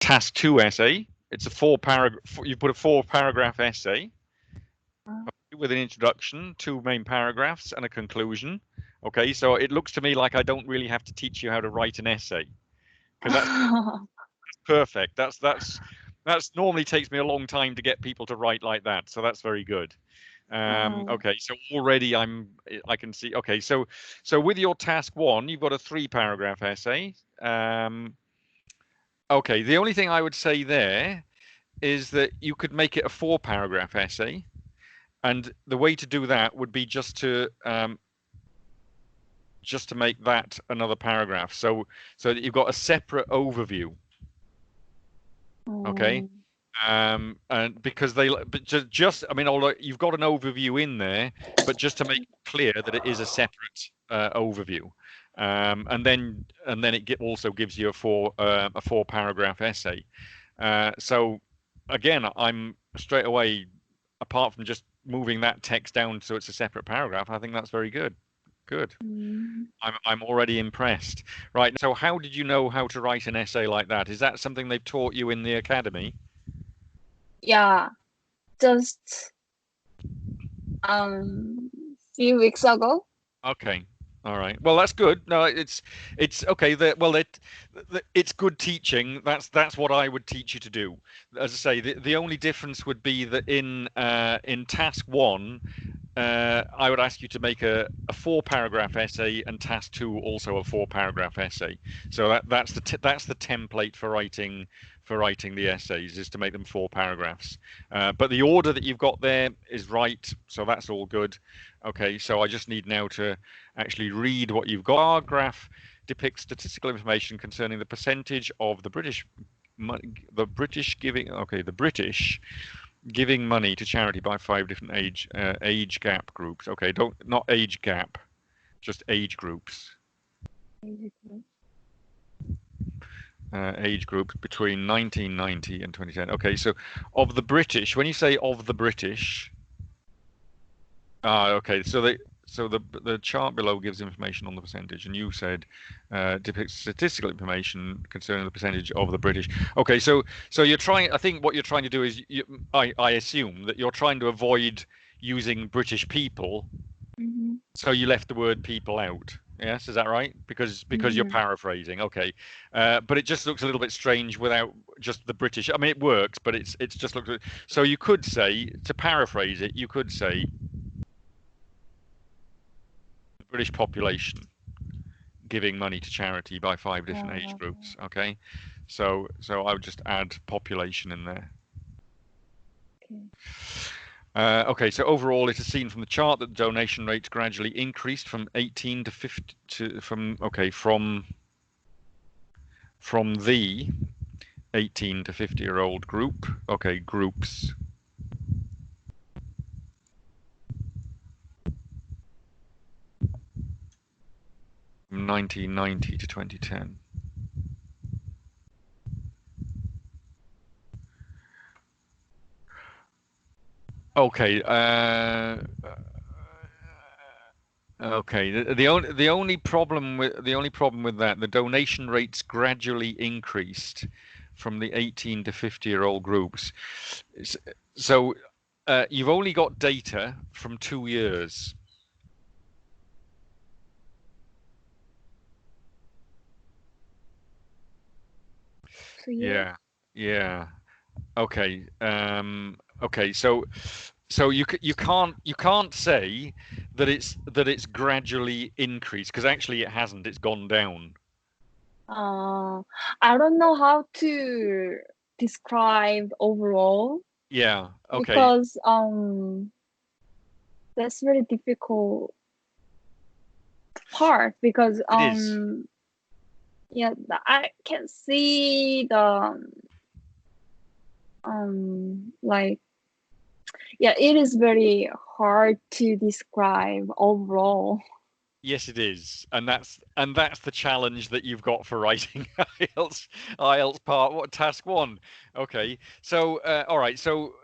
Task 2 essay. It's a 4-paragraph. You put a 4-paragraph essay with an introduction, 2 main paragraphs, and a conclusion. Okay, so it looks to me like I don't really have to teach you how to write an essay, because that's perfect. That's normally takes me a long time to get people to write like that. So that's very good. Okay, so already I can see. Okay, so with your task 1, you've got a 3-paragraph essay. Okay, the only thing I would say there is that you could make it a 4-paragraph essay, and the way to do that would be just to make that another paragraph, so that you've got a separate overview. Okay. And because but just I mean, although you've got an overview in there, but just to make it clear that it is a separate overview, and then it also gives you a 4-paragraph essay. So again, I'm straight away, apart from just moving that text down so it's a separate paragraph, I think that's very good. Good. I'm already impressed. Right. So how did you know how to write an essay like that? Is that something they've taught you in the academy? Yeah, just few weeks ago. Okay. All right. Well, that's good. No, it's okay. It's good teaching. That's what I would teach you to do. As I say, the only difference would be that in task 1, I would ask you to make a 4-paragraph essay, and task 2 also a 4-paragraph essay. So that's the template for writing the essays, is to make them 4 paragraphs. But the order that you've got there is right, so that's all good. Okay, so I just need now to actually read what you've got. Our graph depicts statistical information concerning the percentage of the British giving money to charity by 5 different age gap groups. Okay, not age gap, just age groups. Age groups between 1990 and 2010. Okay, so of the British, when you say of the British, okay, so the chart below gives information on the percentage, and you said depicts statistical information concerning the percentage of the British. Okay, so you're trying. I think what you're trying to do is, I assume that you're trying to avoid using British people, so you left the word people out. Yes, is that right? Because you're paraphrasing. Okay, but it just looks a little bit strange without just the British. I mean, it works, but it's just looks. So you could say, to paraphrase it, you could say the British population giving money to charity by 5 different age groups. Okay, so I would just add population in there. Okay, so overall, it is seen from the chart that the donation rates gradually increased from 18 to 50 from the 18 to 50-year-old group. Okay, groups. From 1990 to 2010. Okay. Okay. The only problem with that, the donation rates gradually increased from the 18 to 50-year-old groups. So you've only got data from 2 years. Yeah. Yeah. Okay. Okay. So you can't say that it's gradually increased, because actually it hasn't. It's gone down. I don't know how to describe overall. Yeah. Okay. Because that's very difficult part, because It is. yeah, I can see the like, yeah, it is very hard to describe overall. Yes, it is, and that's the challenge that you've got for writing IELTS part task 1. Okay, so all right, so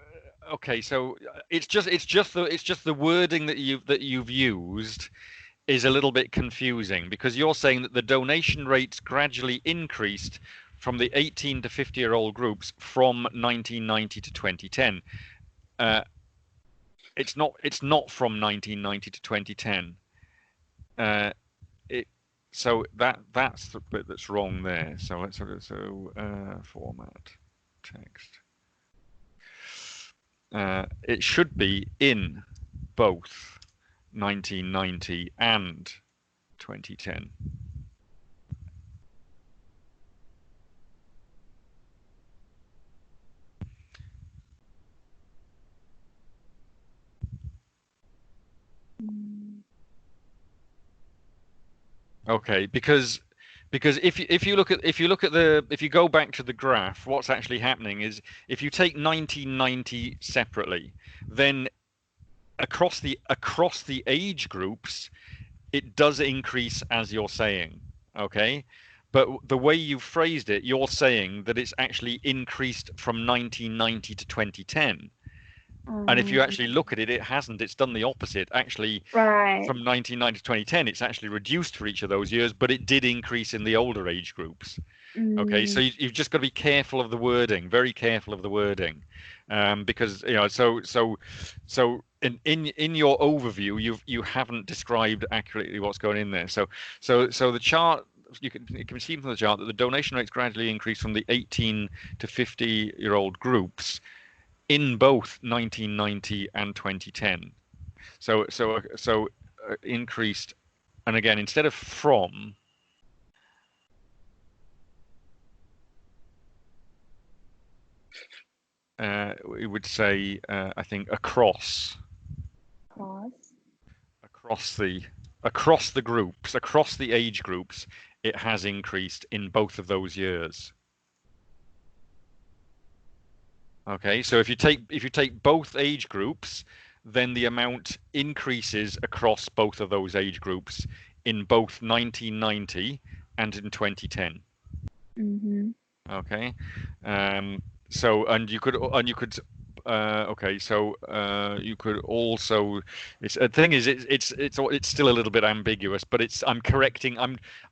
okay, so it's just the wording that you've used is a little bit confusing, because you're saying that the donation rates gradually increased from the 18 to 50-year-old groups from 1990 to 2010. It's not from 1990 to 2010. It so that's the bit that's wrong there. So let's sort of format text. It should be in both 1990 and 2010. Okay, because if you look at if you go back to the graph, what's actually happening is if you take 1990 separately, then across the age groups, it does increase as you're saying, okay? But the way you phrased it, you're saying that it's actually increased from 1990 to 2010. And if you actually look at it, it hasn't. It's done the opposite. Actually, Right. from 1990 to 2010, it's actually reduced for each of those years, but it did increase in the older age groups. Okay, so you've just got to be careful of the wording, very careful of the wording, because so in your overview, you haven't described accurately what's going in there. So the chart. You can see from the chart that the donation rates gradually increase from the 18 to 50-year-old groups in both 1990 and 2010. So increased, and again, instead of from, we would say I think across the groups, across the age groups, it has increased in both of those years. Okay, so if you take both age groups, then the amount increases across both of those age groups in both 1990 and in 2010. Okay, so you could okay, so you could also. The thing is, it's still a little bit ambiguous, but I'm correcting.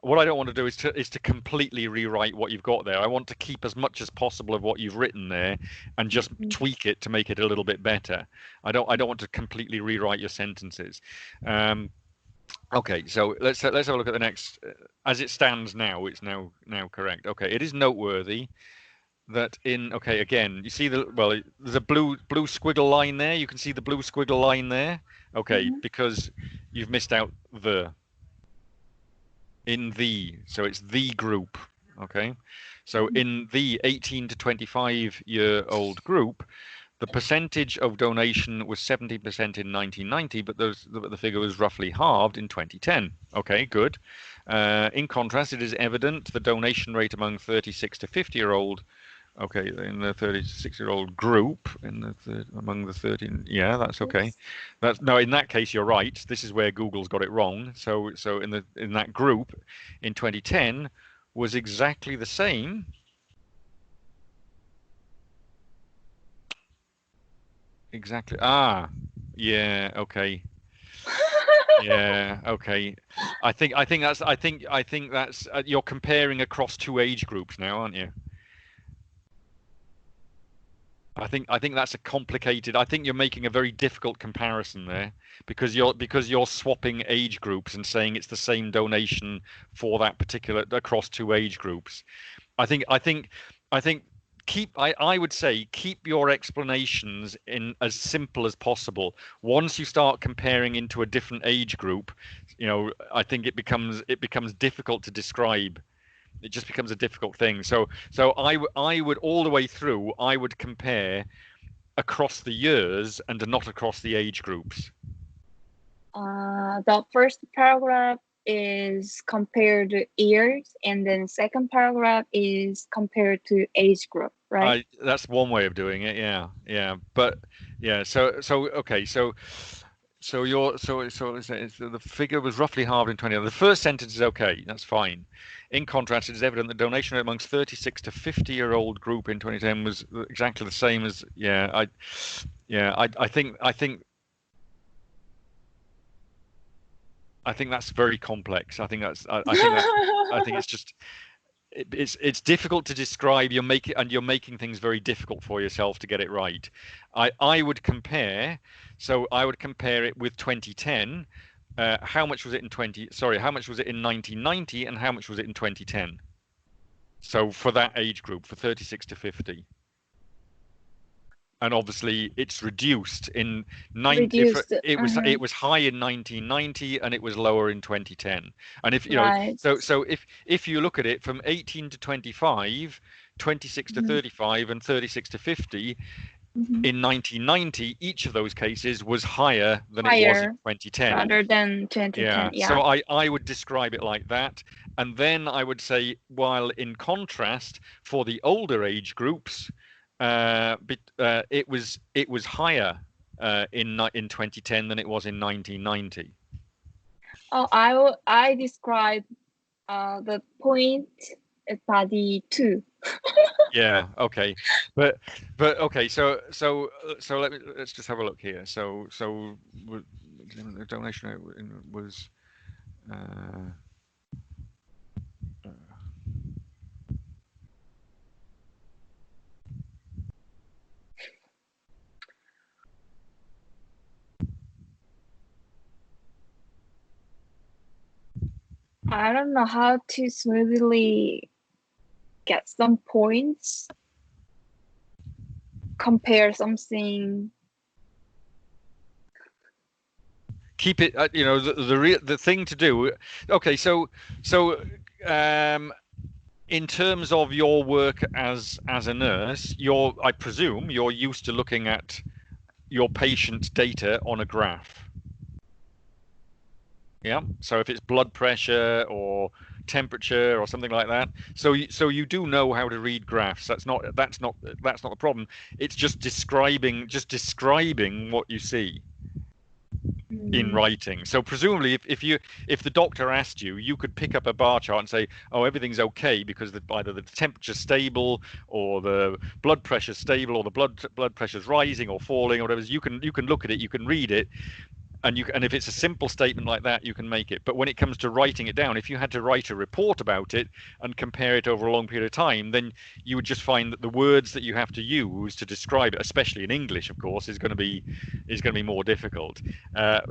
What I don't want to do is to completely rewrite what you've got there. I want to keep as much as possible of what you've written there, and just tweak it to make it a little bit better. I don't want to completely rewrite your sentences. Okay, so let's have a look at the next. As it stands now, it's now correct. Okay, it is noteworthy that again, you see there's a blue squiggle line there. You can see the blue squiggle line there. Okay, because you've missed out so it's the group. Okay, so in the 18 to 25-year-old group, the percentage of donation was 70% in 1990, but the figure was roughly halved in 2010. Okay, good. In contrast, it is evident the donation rate among 36 to 50-year-old. Okay, in the 36-year-old group, among the 13, yeah, that's okay. No, in that case, you're right. This is where Google's got it wrong. So in that group, in 2010, was exactly the same. Exactly. Yeah. Okay. Yeah. Okay. I think that's you're comparing across two age groups now, aren't you? I think that's a complicated. I think you're making a very difficult comparison there because you're swapping age groups and saying it's the same donation for that particular across two age groups. I think I would say keep your explanations in as simple as possible. Once you start comparing into a different age group, I think it becomes difficult to describe. It just becomes a difficult thing. So I would all the way through. I would compare across the years and not across the age groups. The first paragraph is compared to years, and then second paragraph is compared to age group, right? That's one way of doing it. Yeah. But yeah. So okay. So the figure was roughly halved in 20. The first sentence is okay. That's fine. In contrast, it is evident the donation rate amongst 36 to 50-year-old group in 2010 was exactly the same as I think that's very complex. I think it's just it's difficult to describe. You're making things very difficult for yourself to get it right. I would compare. So I would compare it with 2010. How much was it in 20? Sorry, how much was it in 1990, and how much was it in 2010? So for that age group, for 36 to 50. And obviously it's reduced in if Reduced. it was high in 1990 and it was lower in 2010. And if Right. so if you look at it from 18 to 25, 26 to 35, and 36 to 50 in 1990, each of those cases was higher than it was in Higher 2010. rather than 2010. Yeah, Yeah. so I would describe it like that. And then I would say, while in contrast, for the older age groups, it was higher in 2010 than it was in 1990. Oh, I describe the point body two. Yeah, okay, but okay, so let's just have a look here. So the donation was. Uh, I don't know how to smoothly get some points, compare something. Keep it, the thing to do. Okay, um, in terms of your work as a nurse, I presume you're used to looking at your patient's data on a graph. Yeah. So if it's blood pressure or temperature or something like that, so you do know how to read graphs. That's not the problem. It's just describing what you see in writing. So presumably, if the doctor asked you, you could pick up a bar chart and say, "Oh, everything's okay because either the temperature's stable, or the blood pressure's stable, or the blood pressure's rising or falling, or whatever." You can look at it, you can read it, and if it's a simple statement like that, you can make it. But when it comes to writing it down, if you had to write a report about it and compare it over a long period of time, then you would just find that the words that you have to use to describe it, especially in English, of course, is going to be more difficult.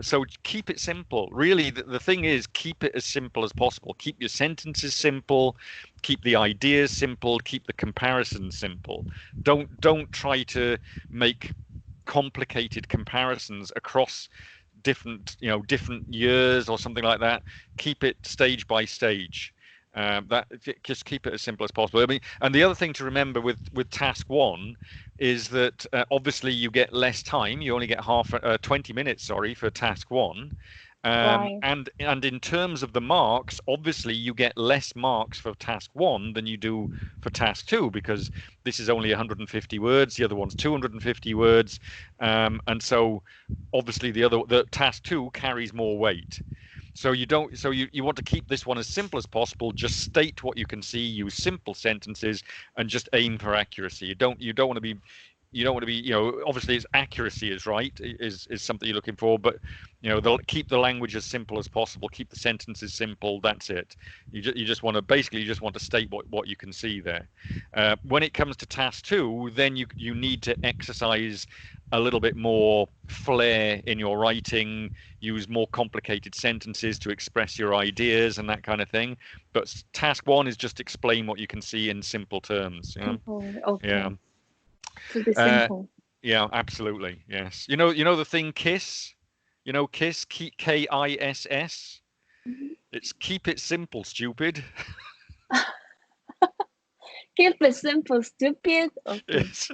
So keep it simple. Really, the thing is, keep it as simple as possible. Keep your sentences simple. Keep the ideas simple. Keep the comparisons simple. Don't try to make complicated comparisons across different years or something like that. Keep it stage by stage. That just keep it as simple as possible. I mean, and the other thing to remember with task one is that obviously you get less time. You only get 20 minutes, sorry, for task one. Right. And in terms of the marks, obviously you get less marks for task one than you do for task two, because this is only 150 words, the other one's 250 words, and so obviously the task two carries more weight. So you want to keep this one as simple as possible. Just state what you can see, use simple sentences, and just aim for accuracy. You don't want to be obviously it's accuracy is right, is something you're looking for, but they'll keep the language as simple as possible, keep the sentences simple. That's it. You just want to state what you can see there. When it comes to task two, then you need to exercise a little bit more flair in your writing, use more complicated sentences to express your ideas and that kind of thing. But task one is just explain what you can see in simple terms. Simple. Okay. Yeah. To be simple. Yeah, absolutely. Yes. The thing KISS, KISS, KISS. It's keep it simple, stupid. Keep it simple, stupid. Okay. Yes.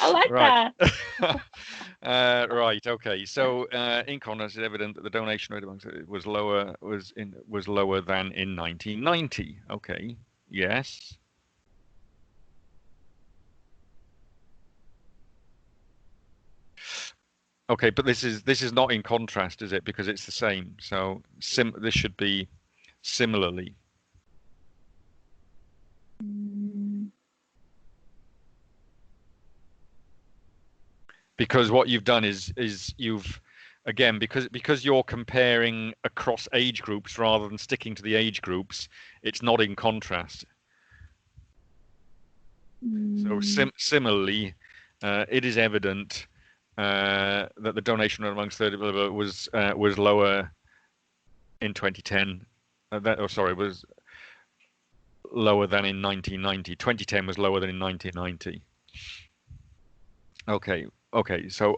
I like Right. that. Right. Okay. So, in contrast, it's evident that the donation rate amongst it was lower than in 1990. Okay. Yes. Okay, but this is not in contrast, is it? Because it's the same. So this should be similarly. Because what you've done is again, because you're comparing across age groups rather than sticking to the age groups, it's not in contrast. So similarly, it is evident that the donation amongst 30 was lower in 2010. Was lower than in 1990. 2010 was lower than in 1990. Okay. So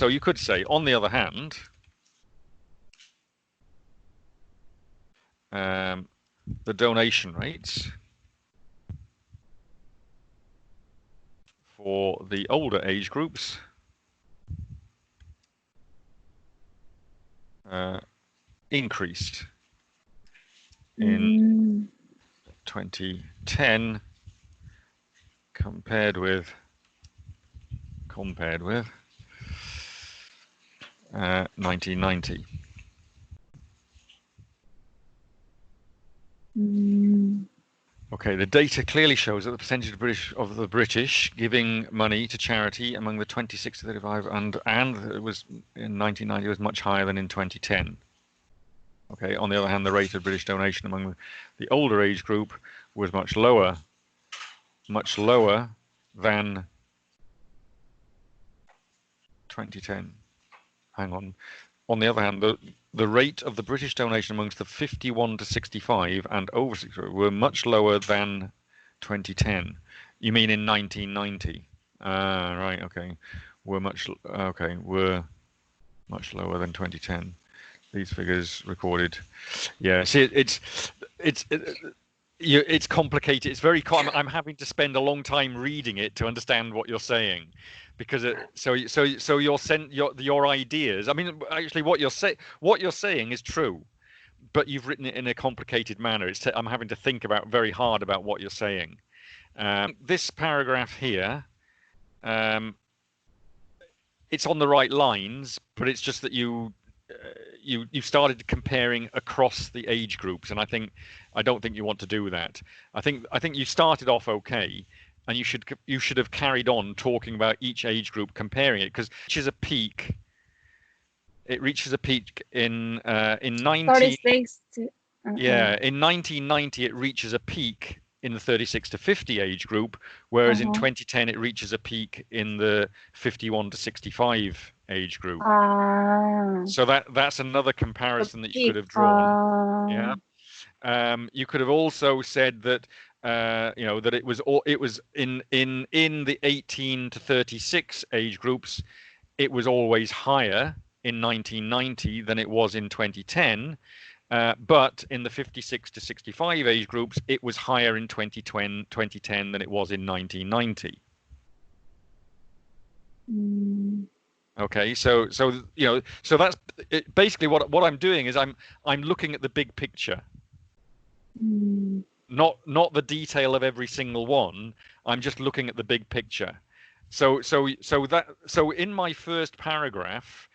you could say, on the other hand, the donation rates for the older age groups increased in 2010 compared with 1990. Okay, the data clearly shows that the percentage of the British giving money to charity among the 26 to 35 and it was in 1990 was much higher than in 2010. Okay, on the other hand, the rate of British donation among the older age group was much lower than 2010. Hang on. On the other hand, the rate of the British donation amongst the 51 to 65 and over 65 were much lower than 2010. You mean in 1990? Right. Okay. Were much lower than 2010. These figures recorded. Yeah. See, it's complicated. It's very. I'm having to spend a long time reading it to understand what you're saying, because so your ideas. I mean, actually, what you're saying is true, but you've written it in a complicated manner. I'm having to think very hard about what you're saying. This paragraph here, it's on the right lines, but it's just that you started comparing across the age groups, and I don't think you want to do that. I think you started off okay, and you should have carried on talking about each age group, comparing it, because it reaches a peak. It reaches a peak in 36 to, yeah, in 1990 it reaches a peak in the 36 to 50 age group, whereas in 2010 it reaches a peak in the 51 to 65 age group. So that's another comparison that you could have drawn. Yeah. You could have also said that that it was in the 18 to 36 age groups, it was always higher in 1990 than it was in 2010. But in the 56 to 65 age groups, it was higher in 2010 than it was in 1990. Okay, so that's basically what I'm doing is I'm looking at the big picture, not the detail of every single one. I'm just looking at the big picture. So in my first paragraph,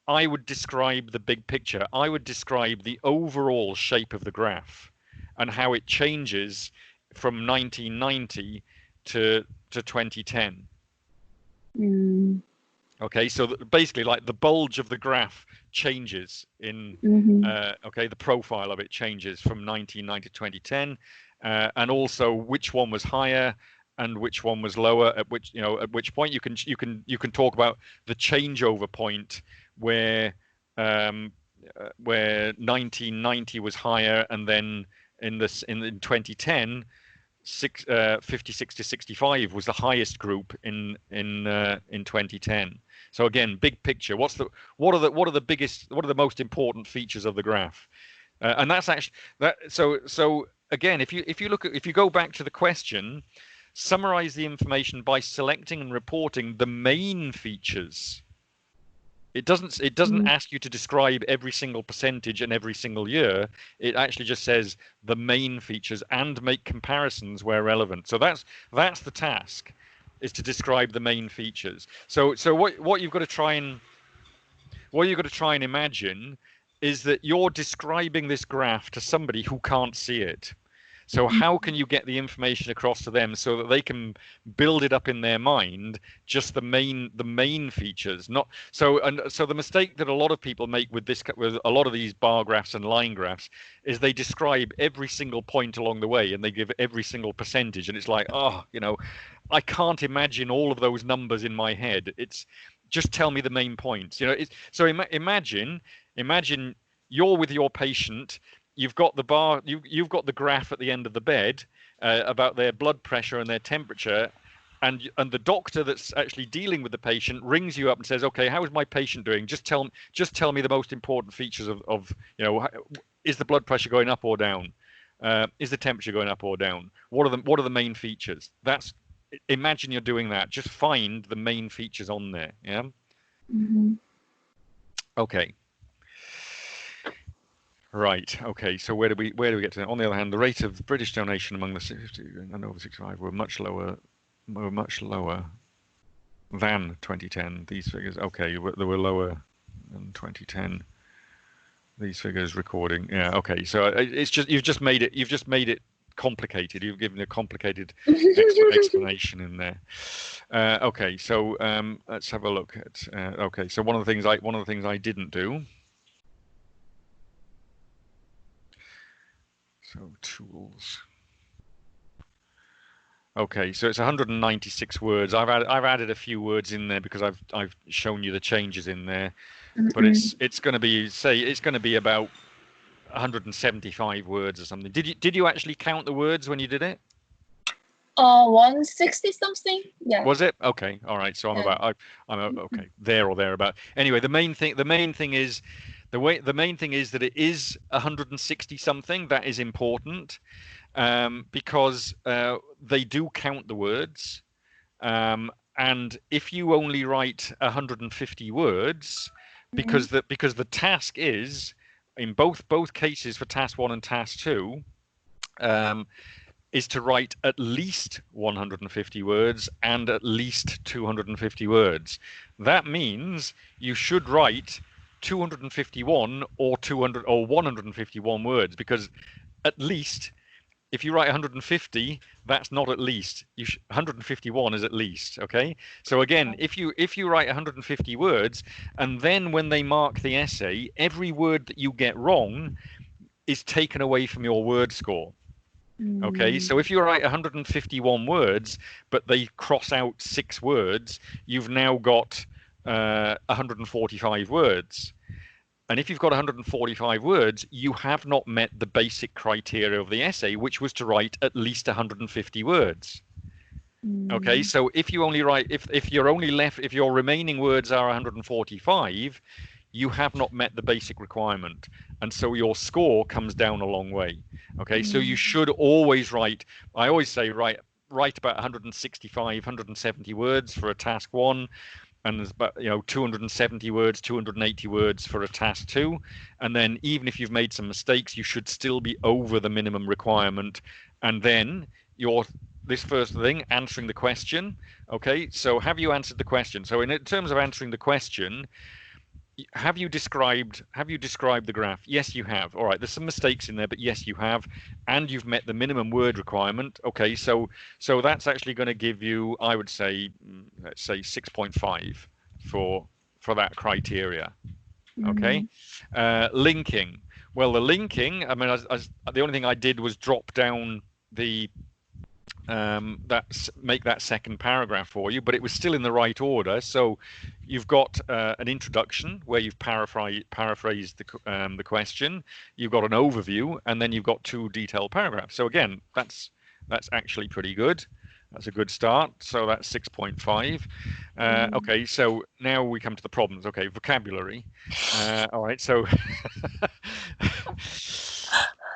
I would describe the big picture. I would describe the overall shape of the graph and how it changes from 1990 to 2010. Okay, so basically, like, the bulge of the graph changes in the profile of it changes from 1990 to 2010, and also which one was higher and which one was lower. At which point you can talk about the changeover point where 1990 was higher, and then in 2010, 56 to 65 was the highest group in 2010. So again, big picture. What are the most important features of the graph? And that's actually that. So again, if you go back to the question, summarize the information by selecting and reporting the main features. It doesn't ask you to describe every single percentage and every single year. It actually just says the main features and make comparisons where relevant. So that's the task, is to describe the main features. So what you've got to try and imagine is that you're describing this graph to somebody who can't see it. So how can you get the information across to them so that they can build it up in their mind, just the main features, not so. And so the mistake that a lot of people make with this, with a lot of these bar graphs and line graphs, is they describe every single point along the way and they give every single percentage, and it's like, oh, I can't imagine all of those numbers in my head. It's just tell me the main points. So imagine you're with your patient. You've got the bar. You've got the graph at the end of the bed about their blood pressure and their temperature, and the doctor that's actually dealing with the patient rings you up and says, "Okay, how is my patient doing? Just tell me the most important features of is the blood pressure going up or down? Is the temperature going up or down? What are the main features?" Imagine you're doing that. Just find the main features on there. Yeah. Mm-hmm. Okay. Right. Okay. So where do we get to? On the other hand, the rate of British donation among the 60 and over 65 were much lower than 2010. These figures. Okay, they were lower than 2010. These figures recording. Yeah. Okay. So it's just you've just made it complicated. You've given a complicated explanation in there. Okay. So let's have a look at. Okay. So one of the things I didn't do. So tools. Okay, so it's 196 words. I've added a few words in there because I've shown you the changes in there, but it's going to be about 175 words or something. Did you actually count the words when you did it? 160 something. Yeah. Was it? Okay. All right. So I'm okay there or thereabout. Anyway, the main thing is that it is 160 something. That is important because they do count the words, and if you only write 150 words, because the task is in both cases for task 1 and task 2, is to write at least 150 words and at least 250 words. That means you should write 251 or 200 or 151 words, because at least, if you write 150, that's not at least. 151 is at least. Okay. So again, if you write 150 words, and then when they mark the essay, every word that you get wrong is taken away from your word score. Okay, so if you write 151 words, but they cross out 6 words, you've now got 145 words. And if you've got 145 words, you have not met the basic criteria of the essay, which was to write at least 150 words. Okay, so if you only write, if your remaining words are 145, you have not met the basic requirement, and so your score comes down a long way. Okay, so you should always write. I always say write about 165, 170 words for a task 1, and there's about 270 words, 280 words for a task 2, and then even if you've made some mistakes, you should still be over the minimum requirement. And then this first thing, answering the question. Okay, so have you answered the question? So in terms of answering the question, have you described the graph? Yes, you have. All right, there's some mistakes in there, but yes, you have, and you've met the minimum word requirement. Okay, so that's actually going to give you, I would say, let's say 6.5 for that criteria. Okay. Linking. Well, the linking, I mean, the only thing I did was drop down the make that second paragraph for you, but it was still in the right order. So you've got an introduction where you've paraphrased the question, you've got an overview, and then you've got 2 detailed paragraphs. So again, that's actually pretty good. That's a good start. So that's 6.5. Okay, so now we come to the problems. Okay, vocabulary. All right, so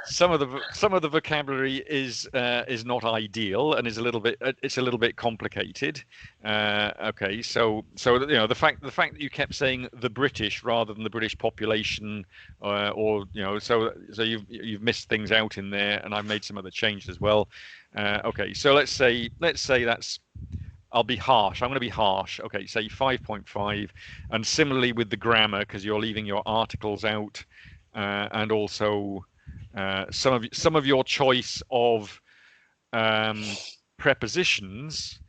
some of the vocabulary is not ideal and is a little bit complicated. Okay, so the fact that you kept saying the British rather than the British population, so you've missed things out in there, and I've made some other changes as well. Okay, so let's say that's. I'll be harsh. I'm going to be harsh. Okay, say 5.5, and similarly with the grammar, because you're leaving your articles out, and also some of your choice of prepositions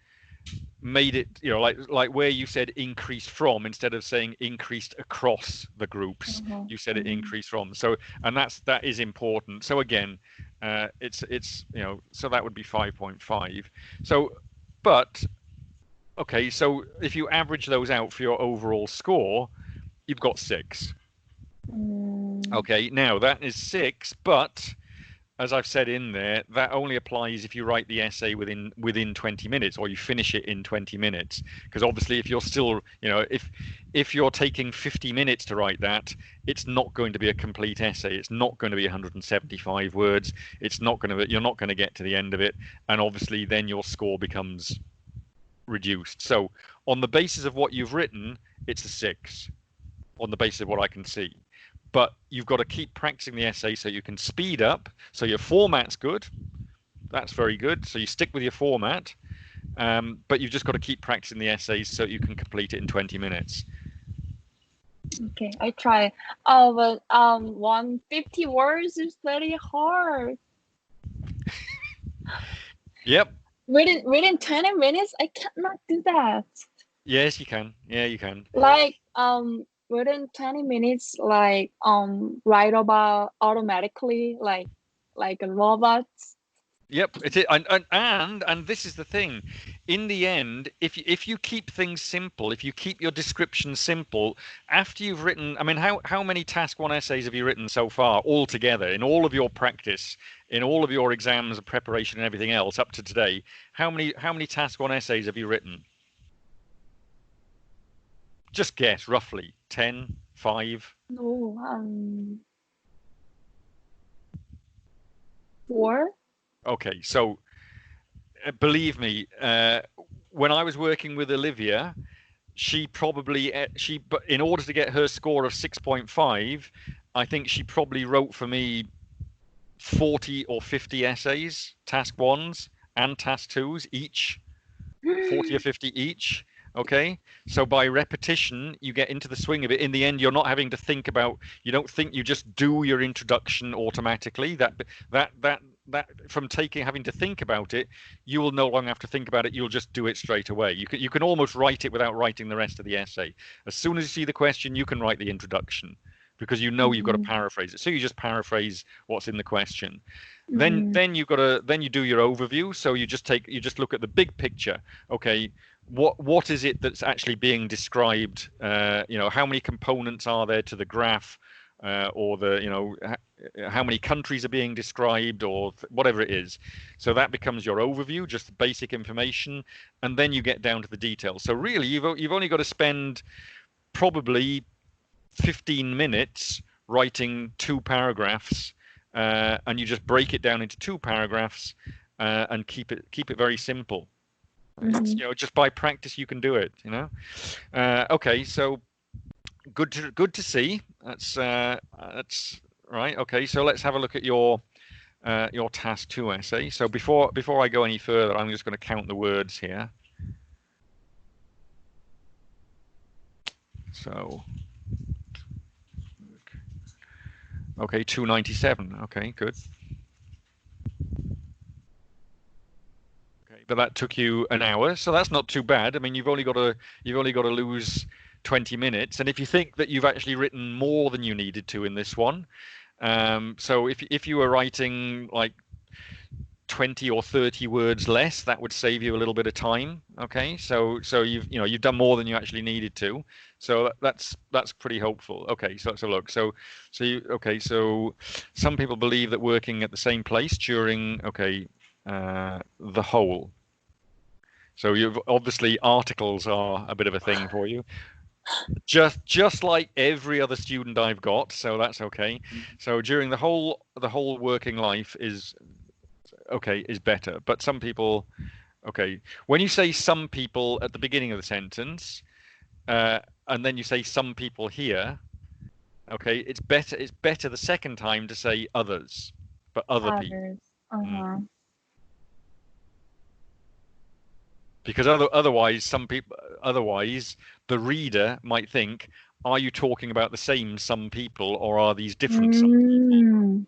made it, like where you said increased from instead of saying increased across the groups, you said it increased from. So, and that is important. So again, it's so that would be 5.5. So, but okay, so if you average those out for your overall score, you've got 6. Okay, now that is 6, but as I've said in there, that only applies if you write the essay within 20 minutes, or you finish it in 20 minutes. Because obviously, if you're still, if you're taking 50 minutes to write that, it's not going to be a complete essay. It's not going to be 175 words. It's not going to. You're not going to get to the end of it, and obviously, then your score becomes reduced. So, on the basis of what you've written, it's a 6. On the basis of what I can see. But you've got to keep practicing the essay so you can speed up. So your format's good. That's very good. So you stick with your format. But you've just got to keep practicing the essays so you can complete it in 20 minutes. Okay, I try. Oh, but 150 words is very hard. Yep. Within 20 minutes, I cannot do that. Yes, you can. Yeah, you can. Like within 20 minutes, like write about automatically, like a robot. Yep, and this is the thing. In the end, if you keep things simple, if you keep your description simple, after you've written, I mean, how many task 1 essays have you written so far altogether in all of your practice, in all of your exams and preparation and everything else up to today? How many task 1 essays have you written? Just guess, roughly. 10, 5? No, 4. Okay, so believe me, when I was working with Olivia, she in order to get her score of 6.5, I think she probably wrote for me 40 or 50 essays, task 1s and task 2s each, 40 or 50 each. Okay, so by repetition, you get into the swing of it. In the end, you're not having to think about. You don't think, you just do your introduction automatically. That from having to think about it, you will no longer have to think about it. You'll just do it straight away. You can almost write it without writing the rest of the essay. As soon as you see the question, you can write the introduction because you know you've got to paraphrase it. So you just paraphrase what's in the question. Then you do your overview. So you just look at the big picture. Okay, what is it that's actually being described? How many components are there to the graph, or how many countries are being described, or whatever it is. So that becomes your overview, just the basic information, and then you get down to the details. So really, you've only got to spend probably 15 minutes writing 2 paragraphs, and you just break it down into 2 paragraphs, and keep it very simple. It's, just by practice you can do it. Okay, so good to see. That's right. Okay, so let's have a look at your task 2 essay. So before I go any further, I'm just going to count the words here. So okay, 297. Okay, good. But that took you an hour, so that's not too bad. I mean, you've only got to lose 20 minutes, and if you think that you've actually written more than you needed to in this one, so if you were writing like 20 or 30 words less, that would save you a little bit of time. Okay, so you've done more than you actually needed to, so that's pretty hopeful. Okay, so let's have a look. So some people believe that working at the same place during the whole. So you've obviously, articles are a bit of a thing for you, just like every other student I've got. So that's okay. So during the whole working life is better. But some people, when you say some people at the beginning of the sentence, and then you say some people here, it's better the second time to say others, but other people. Because otherwise the reader might think, are you talking about the same some people, or are these different some people?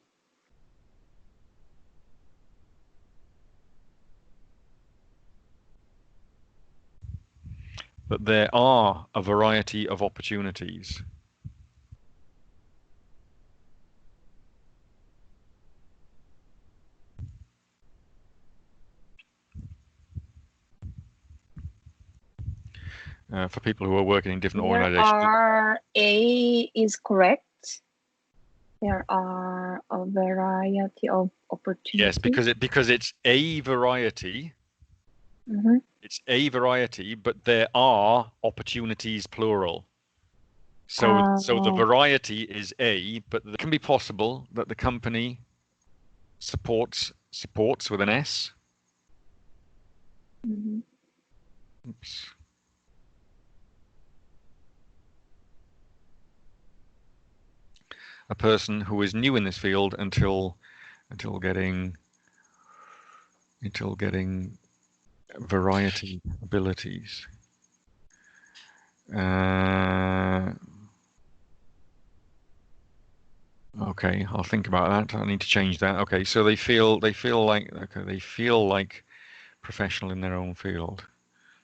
that there are a variety of opportunities. For people who are working in different organizations. A is correct. There are a variety of opportunities. Yes, because it's a variety. Mm-hmm. It's a variety, but there are opportunities plural. So the variety is A, but it can be possible that the company supports with an S. Mm-hmm. Oops. A person who is new in this field until getting variety abilities. Okay, I'll think about that. I need to change that. Okay, so they feel like professional in their own field.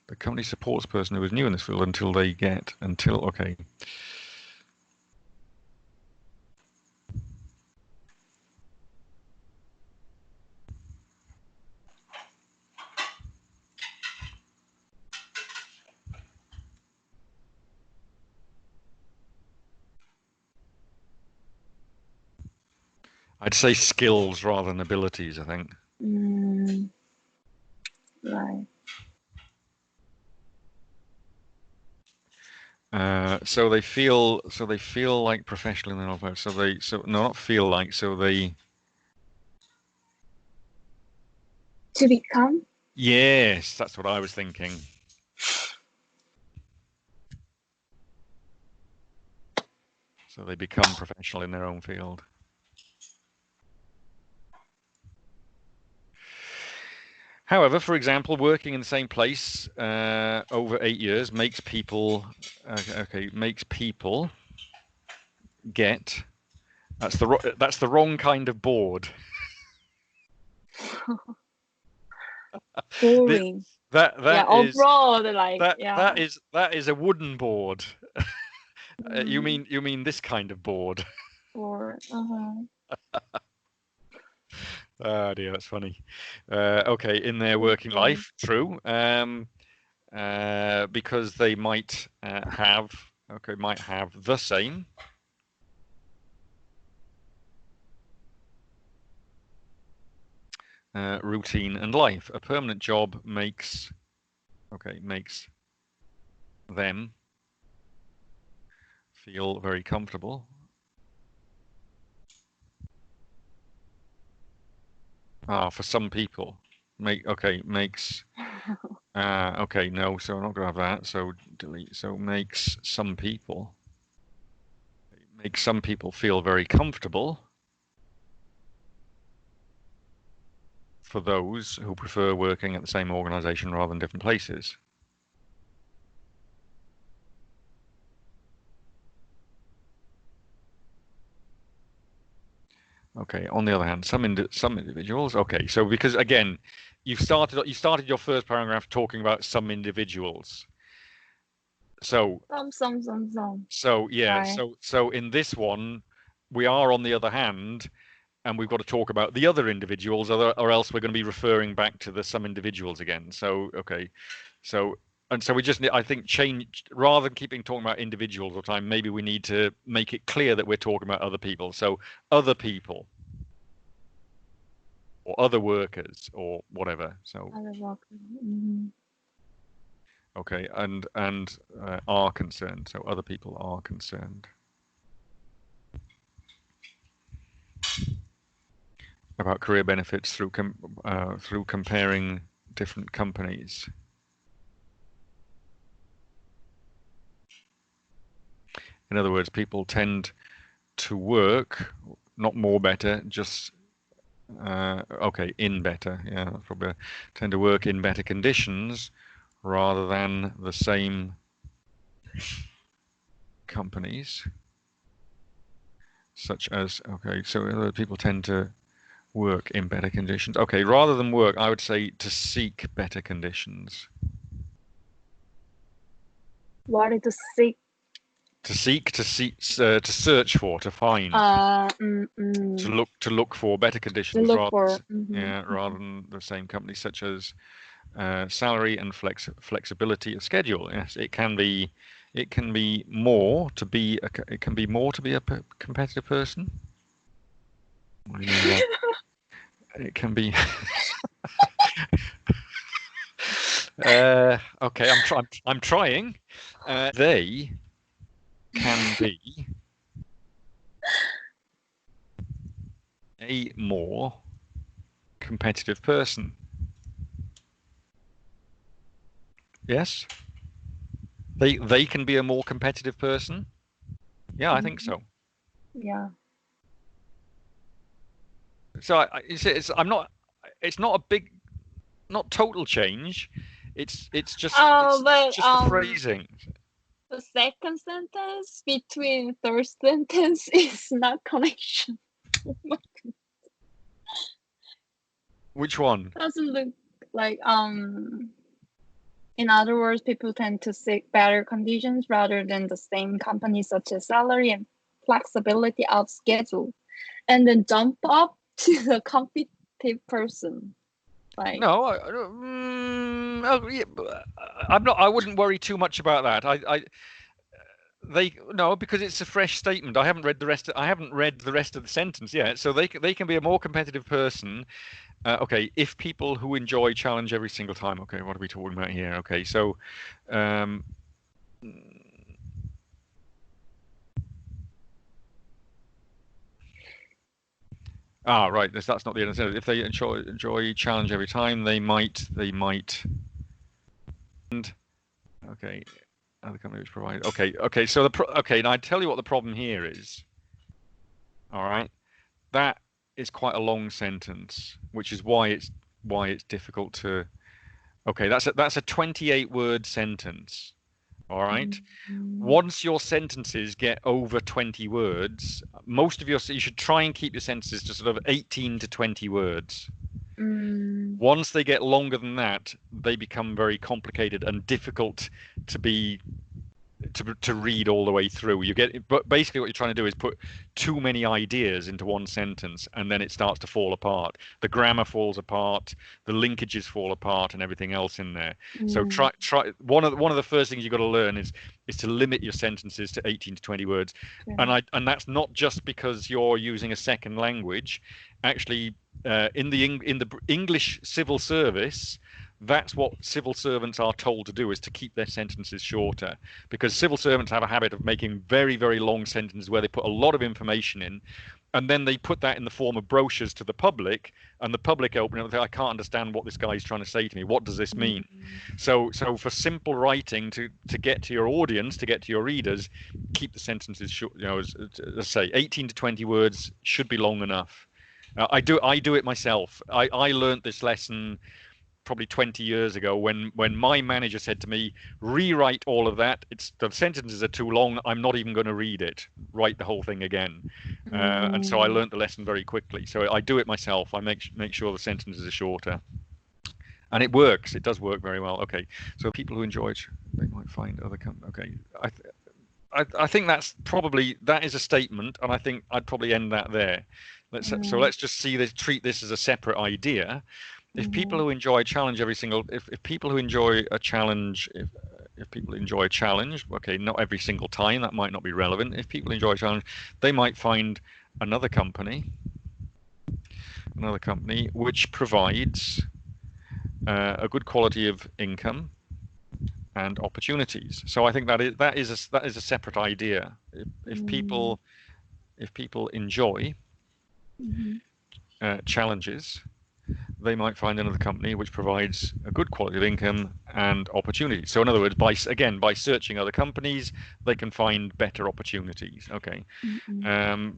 The company supports a person who is new in this field okay. I'd say skills rather than abilities, I think. Right. So they feel like professional in their own field. Not feel like, so they To become? Yes, that's what I was thinking. So they become professional in their own field. However, for example, working in the same place over 8 years makes people get that's the wrong kind of bored. Boring. That is off-road, like that is a wooden board. You Mm. mean this kind of board? Or Oh dear, that's funny. Okay, in their working life, true. Because they might have the same routine and life. A permanent job makes them feel very comfortable. For some people, makes. Okay, no, so I'm not gonna have that. So delete. So makes some people feel very comfortable. For those who prefer working at the same organization rather than different places. Okay. On the other hand, some individuals. Okay. So because again, you started your first paragraph talking about some individuals. So some. so yeah. Right. So in this one, we are on the other hand, and we've got to talk about the other individuals, or else we're going to be referring back to the some individuals again. So okay. So we just I think change rather than keeping talking about individuals all the time. Maybe we need to make it clear that we're talking about other people. So other people. Or other workers or whatever. So Other workers. Mm-hmm. okay, and are concerned. So other people are concerned about career benefits through comparing different companies. In other words, people tend to work not more better, just in better. Yeah, that's probably tend to work in better conditions rather than the same companies, such as so people tend to work in better conditions. Okay, rather than work, I would say to seek better conditions. What is to seek? To seek, to search for, to find, to look for better To conditions look rather, for. yeah, rather than the same company, such as salary and flexibility of schedule. Yes, it can be more to be it can be more to be a competitive person. What do you mean by that? It can be. Okay, I'm trying. They can be a more competitive person. Yes, they can be a more competitive person. Yeah, I think so. Yeah. So I'm not. It's not a big, not total change. Oh, It's but just the phrasing. the second sentence between third sentence is not connection. Which one? Doesn't look like in other words, people tend to seek better conditions rather than the same company, such as salary and flexibility of schedule, and then jump up to the competitive person. Like, No, oh, yeah, I'm not. I wouldn't worry too much about that. They no, because it's a fresh statement. I haven't read the rest. I haven't read the rest of the sentence yet. So they can be a more competitive person. Okay, if people who enjoy challenge every single time. Okay, what are we talking about here? Okay, so um, right. That's not the end of the sentence. If they enjoy challenge every time, they might. And okay, other company which provide. Okay. So okay. Now I tell you what the problem here is. All right, that is quite a long sentence, which is why it's difficult to. Okay, that's a 28 word sentence. All right. Once your sentences get over 20 words, most of you should try and keep your sentences to sort of 18 to 20 words. Once they get longer than that, they become very complicated and difficult to be to read all the way through. But basically what you're trying to do is put too many ideas into one sentence, and then it starts to fall apart. The grammar falls apart, the linkages fall apart, and everything else in there. So try one of the first things you've got to learn is to limit your sentences to 18 to 20 words. And that's not just because you're using a second language. Actually, in the English civil service, that's what civil servants are told to do, is to keep their sentences shorter, because civil servants have a habit of making very, very long sentences where they put a lot of information in, and then they put that in the form of brochures to the public, and the public open it and say, I can't understand what this guy's trying to say to me. What does this mean? So for simple writing, to get to your audience, to get to your readers, keep the sentences short. As I say, 18 to 20 words should be long enough. I do it myself. I learned this lesson probably 20 years ago when my manager said to me, rewrite all of that. The sentences are too long. I'm not even going to read it. Write the whole thing again. And so I learned the lesson very quickly. So I do it myself. I make sure the sentences are shorter. And it works. It does work very well. Okay. So people who enjoy it, they might find other companies. Okay. I think that is a statement, and I think I'd probably end that there. Let's just treat this as a separate idea. If people who enjoy a challenge if people who enjoy a challenge, if people enjoy a challenge, okay, not every single time, that might not be relevant. If people enjoy a challenge, they might find another company which provides a good quality of income and opportunities. So I think that is a separate idea. If people enjoy challenges, they might find another company which provides a good quality of income and opportunity. So in other words, by searching other companies, they can find better opportunities. Okay.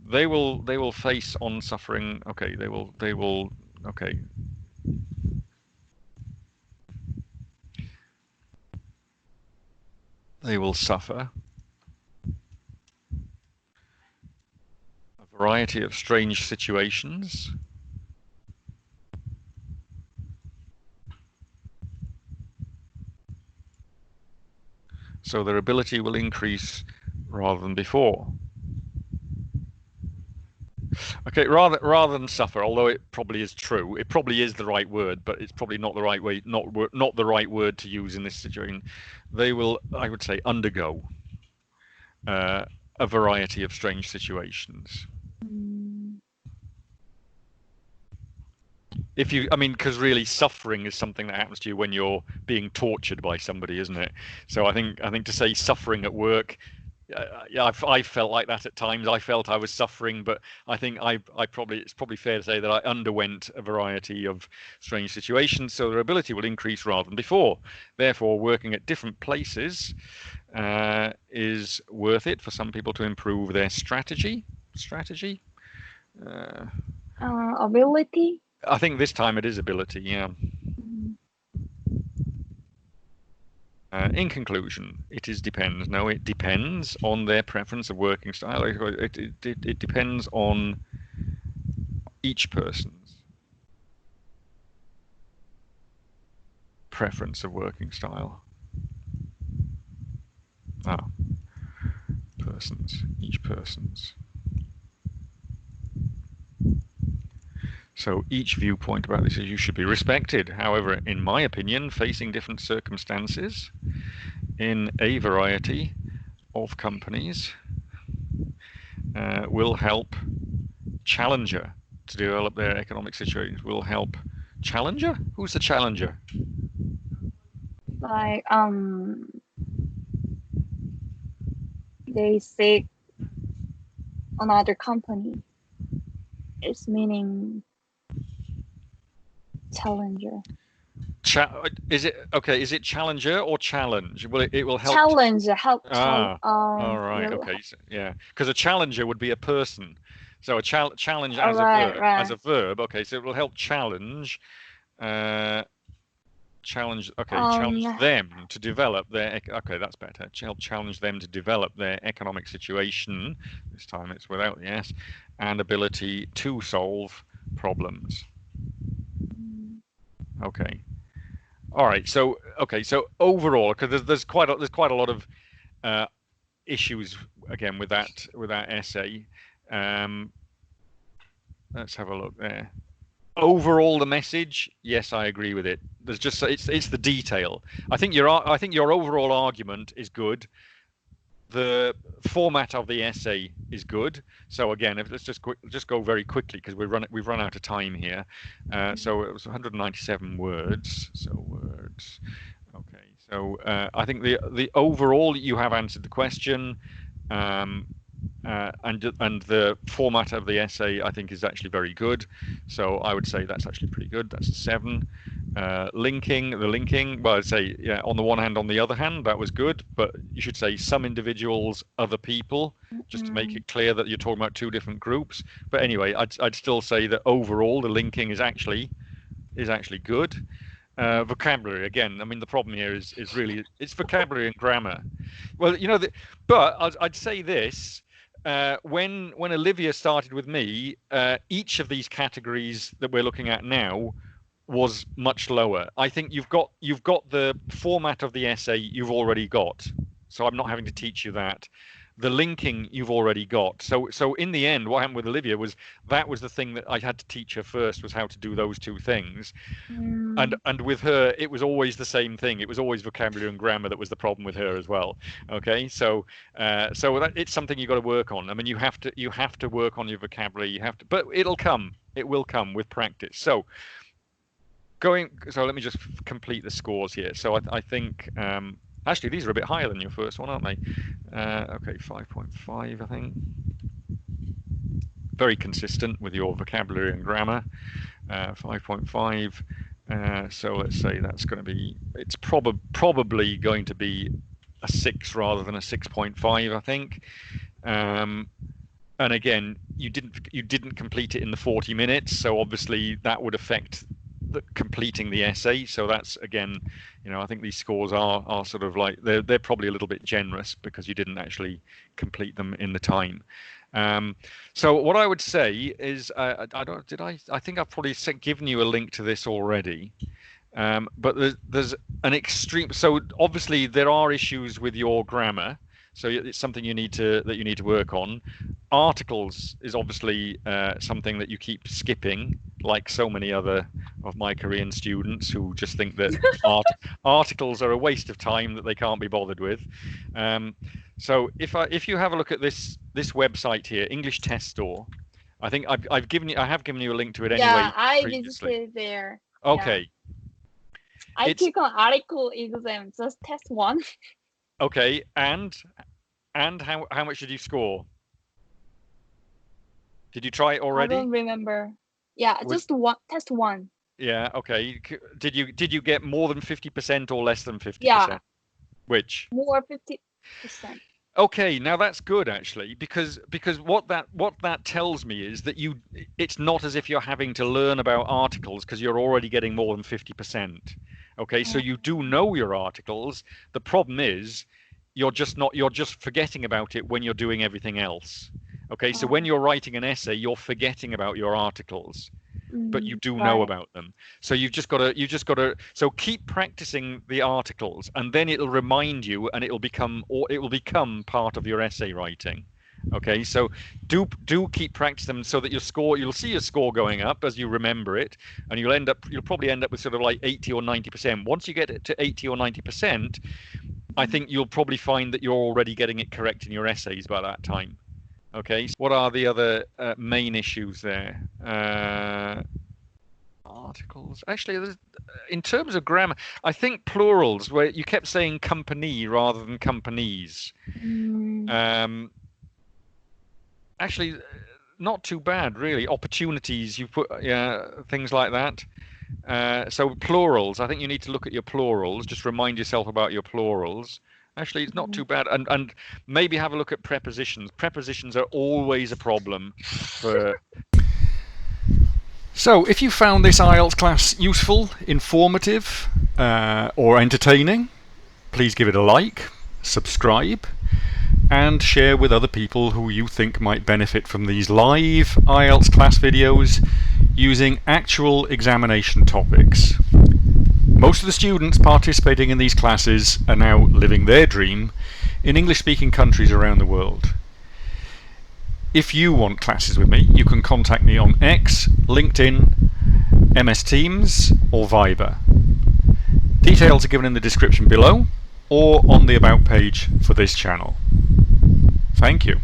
They will face on suffering. Okay. They will. Okay. They will suffer a variety of strange situations. So their ability will increase rather than before. Okay, rather than suffer, although it probably is true, it probably is the right word, but it's probably not the right way, not the right word to use in this situation. They will, I would say, undergo a variety of strange situations. If you, I mean, because really suffering is something that happens to you when you're being tortured by somebody, isn't it? So I think to say suffering at work, yeah, I felt like that at times. I felt I was suffering, but I think it's probably fair to say that I underwent a variety of strange situations. So their ability will increase rather than before. Therefore, working at different places is worth it for some people to improve their strategy. Strategy. Ability. I think this time it is ability. Yeah. In conclusion, it depends. No, it depends on their preference of working style. It depends on each person's preference of working style. Each person's. So each viewpoint about this issue should be respected. However, in my opinion, facing different circumstances in a variety of companies will help Challenger to develop their economic situations. Will help Challenger? Who's the Challenger? Like they seek another company. It's meaning challenger. Is it okay? Is it Challenger or Challenge? Well, it will help. Challenge, help. All right. Okay. So, yeah, because a challenger would be a person. So a challenge as right. a verb. Okay, so it will help challenge. Challenge. Okay, challenge them to develop their. Okay, that's better. Help challenge them to develop their economic situation. This time it's without the S, and ability to solve problems. Okay. All right. So overall, because there's quite a lot of issues again with that essay. Let's have a look there. Overall, the message, yes, I agree with it. There's just it's the detail. I think your overall argument is good. The format of the essay is good. So again, let's just go very quickly because we've run out of time here. So it was 197 words. So words. Okay. So I think the overall you have answered the question. And the format of the essay I think is actually very good. So I would say that's actually pretty good. That's a 7. The linking. Well, I'd say yeah. On the one hand, on the other hand, that was good. But you should say some individuals, other people, just to make it clear that you're talking about two different groups. But anyway, I'd still say that overall the linking is actually good. Vocabulary again. I mean, the problem here is really it's vocabulary and grammar. Well, but I'd say this. When Olivia started with me, each of these categories that we're looking at now was much lower. I think you've got the format of the essay you've already got, so I'm not having to teach you that. The linking you've already got. So in the end, what happened with Olivia was that was the thing that I had to teach her first, was how to do those two things. And with her, it was always the same thing. It was always vocabulary and grammar that was the problem with her as well. Okay, so it's something you've got to work on. I mean, you have to work on your vocabulary. But it'll come. It will come with practice. So let me just complete the scores here. So I think actually these are a bit higher than your first one, aren't they? Okay, 5.5, I think. Very consistent with your vocabulary and grammar. 5.5. So let's say that's going to be. It's probably going to be a 6 rather than a 6.5, I think. And again, you didn't complete it in the 40 minutes, so obviously that would affect completing the essay. So that's again, I think these scores are sort of like they're probably a little bit generous because you didn't actually complete them in the time. So what I would say is, I think I've probably given you a link to this already. But there's an extreme. So obviously there are issues with your grammar. So it's something you need to work on. Articles is obviously something that you keep skipping, like so many other of my Korean students who just think that articles are a waste of time that they can't be bothered with. So if you have a look at this website here, English Test Store, I think I have given you a link to it Yeah, anyway I previously. visited there. Okay. Yeah. I It's took an article exam, just test one. okay, and how much did you score? Did you try it I already? don't remember. Yeah, Was just one test one. yeah, okay. Did you get more than 50% or less than 50%? Yeah, Which? more 50%. Okay, now that's good actually, because what that tells me is that it's not as if you're having to learn about articles because you're already getting more than 50%. Okay, so you do know your articles. The problem is you're just forgetting about it when you're doing everything else. Okay, so when you're writing an essay, you're forgetting about your articles, but you do know Right. about them. So you just gotta so keep practicing the articles, and then it'll remind you, and it will become part of your essay writing. Okay, so do keep practicing them so that you'll see your score going up as you remember it, and you'll probably end up with sort of like 80 or 90%. Once you get it to 80 or 90%, I think you'll probably find that you're already getting it correct in your essays by that time. Okay, so what are the other main issues there? Articles. Actually, in terms of grammar, I think plurals, where you kept saying company rather than companies. Actually, not too bad, really. Opportunities, you put things like that. So plurals, I think you need to look at your plurals. Just remind yourself about your plurals. Actually, it's not too bad. And maybe have a look at prepositions. Prepositions are always a problem for. So, if you found this IELTS class useful, informative, or entertaining, please give it a like, subscribe, and share with other people who you think might benefit from these live IELTS class videos using actual examination topics. Most of the students participating in these classes are now living their dream in English-speaking countries around the world. If you want classes with me, you can contact me on X, LinkedIn, MS Teams, or Viber. Details are given in the description below or on the About page for this channel. Thank you.